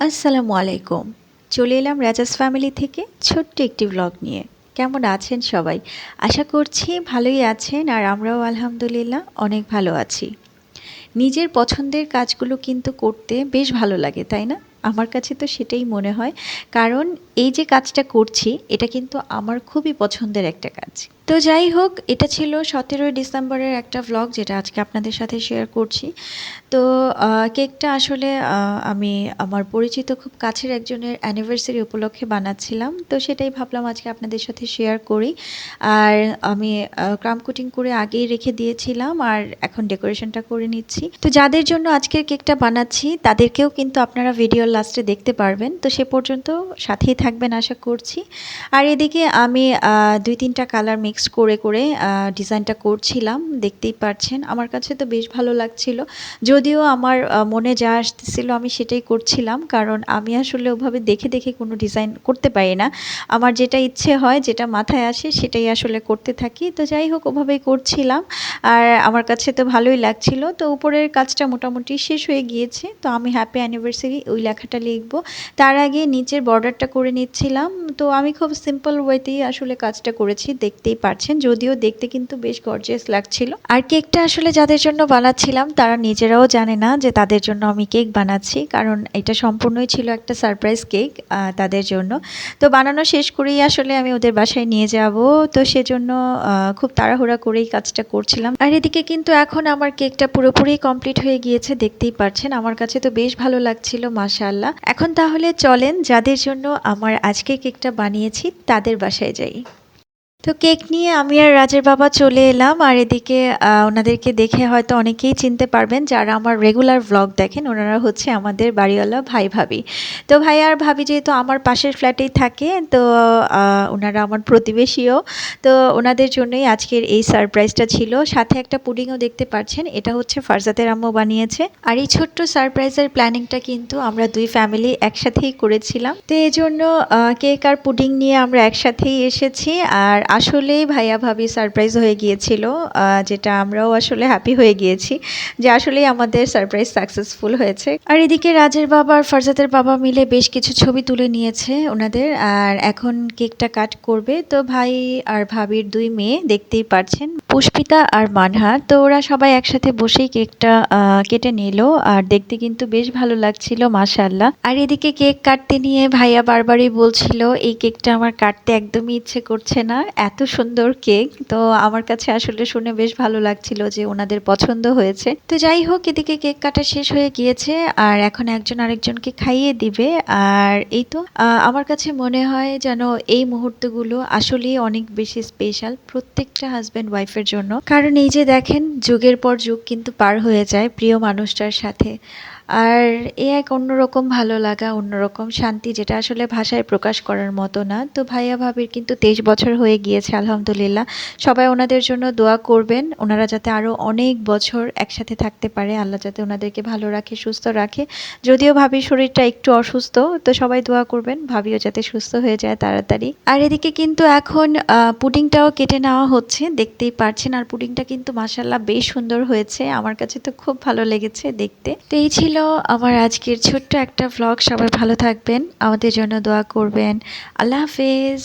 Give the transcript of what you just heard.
আসসালামু আলাইকুম। চলে এলাম রাজাস ফ্যামিলি থেকে ছোট্ট একটি ব্লগ নিয়ে। কেমন আছেন সবাই? আশা করছি ভালোই আছেন আর আমরাও আলহামদুলিল্লাহ অনেক ভালো আছি। নিজের পছন্দের কাজগুলো কিন্তু করতে বেশ ভালো লাগে, তাই না? আমার কাছে তো সেটাই মনে হয়। কারণ এই যে কাজটা করছি এটা কিন্তু আমার খুবই পছন্দের একটা কাজ। তো যাই হোক, এটা ছিল 17ই ডিসেম্বরের একটা ভ্লগ যেটা আজকে আপনাদের সাথে শেয়ার করছি। তো কেকটা আসলে আমি আমার পরিচিত খুব কাছের একজনের অ্যানিভার্সারি উপলক্ষে বানাচ্ছিলাম। তো সেটাই ভাবলাম আজকে আপনাদের সাথে শেয়ার করি। আর আমি ক্রাম্ব কোটিং করে আগেই রেখে দিয়েছিলাম আর এখন ডেকোরেশনটা করে নিচ্ছি। তো যাদের জন্য আজকের কেকটা বানাচ্ছি তাদেরকেও কিন্তু আপনারা ভিডিওর লাস্টে দেখতে পারবেন। তো সে পর্যন্ত সাথেই থাকবেন আশা করছি। আর এদিকে আমি ২-৩টা কালার মিক্সড করে ডিজাইনটা করছিলাম। দেখতেই পারছেন। আমার কাছে তো বেশ ভালো লাগছিল। যদিও আমার মনে যা আসতেছিল আমি সেটাই করছিলাম। কারণ আমি আসলে ওভাবে দেখে কোনো ডিজাইন করতে পারি না। আমার যেটা ইচ্ছে হয়, যেটা মাথায় আসে সেটাই আসলে করতে থাকি। তো যাই হোক, ওভাবেই করছিলাম। আর আমার কাছে তো ভালোই লাগছিল। তো উপরের কাজটা মোটামুটি শেষ হয়ে গিয়েছে। তো আমি হ্যাপি অ্যানিভার্সারি ওই লেখাটা লিখব। তার আগে নিচের বর্ডারটা করে নিচ্ছিলাম। তো আমি খুব সিম্পল ওয়েতেই আসলে কাজটা করেছি, দেখতেই পারছেন। যদিও দেখতে কিন্তু বেশ গর্জিয়াস লাগছিল। আর কেকটা আসলে যাদের জন্য বানাচ্ছিলাম তারা নিজেরাও জানে না যে তাদের জন্য আমি কেক বানাচ্ছি। কারণ এটা সম্পূর্ণই ছিল একটা সারপ্রাইজ কেক তাদের জন্য। তো বানানো শেষ করেই আসলে আমি ওদের বাসায় নিয়ে যাব। তো সেজন্য খুব তাড়াহুড়া করেই কাজটা করছিলাম। আর এদিকে কিন্তু এখন আমার কেকটা পুরোপুরি কমপ্লিট হয়ে গিয়েছে, দেখতেই পারছেন। আমার কাছে তো বেশ ভালো লাগছিল, মাশাআল্লাহ। এখন তাহলে চলেন যাদের জন্য আমার আজকে কেকটা বানিয়েছি তাদের বাসায় যাই। তো কেক নিয়ে আমি আর রাজের বাবা চলে এলাম। আর এদিকে ওনাদেরকে দেখে হয়তো অনেকেই চিনতে পারবেন যারা আমার রেগুলার ভ্লগ দেখেন। ওনারা হচ্ছে আমাদের বাড়িওয়ালা ভাই ভাবি। তো ভাই আর ভাবি যেহেতু আমার পাশের ফ্ল্যাটেই থাকে, তো ওনারা আমার প্রতিবেশীও। তো ওনাদের জন্যই আজকের এই সারপ্রাইজটা ছিল। সাথে একটা পুডিংও দেখতে পাচ্ছেন, এটা হচ্ছে ফারজাতের আম্মু বানিয়েছে। আর এই ছোট্ট সারপ্রাইজের প্ল্যানিংটা কিন্তু আমরা দুই ফ্যামিলি একসাথেই করেছিলাম। তো এই জন্য কেক আর পুডিং নিয়ে আমরা একসাথেই এসেছি। আর আসলেই ভাইয়া ভাবি সারপ্রাইজ হয়ে গিয়েছিল, যেটা আমরাও আসলে হ্যাপি হয়ে গিয়েছি যে আসলেই আমাদের সারপ্রাইজ সাকসেসফুল হয়েছে। আর এদিকে রাজের বাবা আর ফারজাতের বাবা মিলে বেশ কিছু ছবি তুলে নিয়েছে ওনাদের। আর এখন কেকটা কাট করবে। তো ভাই আর ভাবির দুই মেয়ে দেখতেই পারছেন, পুষ্পিতা আর মানহা। তো ওরা সবাই একসাথে বসেই কেকটা কেটে নিল। আর দেখতে কিন্তু বেশ ভালো লাগছিল, মাশাআল্লাহ। আর এদিকে কেক কাটতে নিয়ে ভাইয়া বারবারই বলছিল এই কেকটা আমার কাটতে একদমই ইচ্ছে করছে না, এত সুন্দর কেক। তো আমার কাছে আসলে শুনে বেশ ভালো লাগছিল যে ওনাদের পছন্দ হয়েছে। তো যাই হোক, এদিকে কেক কাটা শেষ হয়ে গিয়েছে আর এখন একজন আরেকজনকে খাইয়ে দিবে। আর এই তো আমার কাছে মনে হয় যেন এই মুহূর্তগুলো আসলেই অনেক বেশি স্পেশাল প্রত্যেকটা হাজব্যান্ড ওয়াইফের জন্য। কারণ এই যে দেখেন, যুগের পর যুগ কিন্তু পার হয়ে যায় প্রিয় মানুষটার সাথে। আর এ এক অন্যরকম ভালো লাগা, অন্যরকম শান্তি, যেটা আসলে ভাষায় প্রকাশ করার মতো না। তো ভাইয়া ভাবির কিন্তু 23 বছর হয়ে গিয়েছে আলহামদুলিল্লাহ। সবাই ওনাদের জন্য দোয়া করবেন, ওনারা যাতে আরও অনেক বছর একসাথে থাকতে পারে, আল্লাহ যাতে ওনাদেরকে ভালো রাখে, সুস্থ রাখে। যদিও ভাবির শরীরটা একটু অসুস্থ, তো সবাই দোয়া করবেন ভাবিও যাতে সুস্থ হয়ে যায় তাড়াতাড়ি। আর এদিকে কিন্তু এখন পুডিংটাও কেটে নেওয়া হচ্ছে, দেখতেই পারছেন। আর পুডিংটা কিন্তু মাশাআল্লাহ বেশ সুন্দর হয়েছে, আমার কাছে তো খুব ভালো লেগেছে দেখতে। তো এই ছিল আমার আজকের ছোট্ট একটা ভ্লগ। সবাই ভালো থাকবেন, আমাদের জন্য দোয়া করবেন। আল্লাহ হাফেজ।